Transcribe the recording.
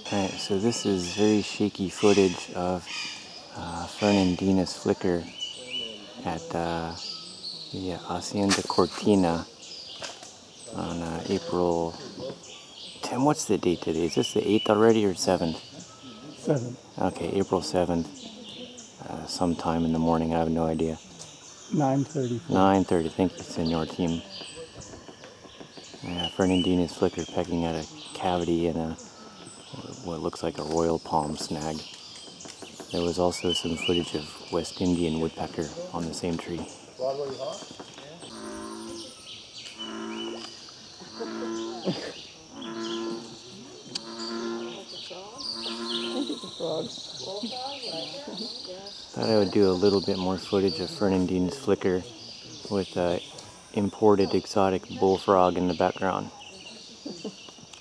Alright, so this is very shaky footage of Fernandina's flicker at the Hacienda Cortina on April 10. What's the date today? Is this the 8th already or 7th? 7th. Okay, April 7th. Sometime in the morning, I have no idea. 9:30. 9:30, thank you, Senor Team. Fernandina's flicker pecking at a cavity in what looks like a royal palm snag. There was also some footage of West Indian woodpecker on the same tree. Thought I would do a little bit more footage of Fernandina's flicker with imported exotic bullfrog in the background.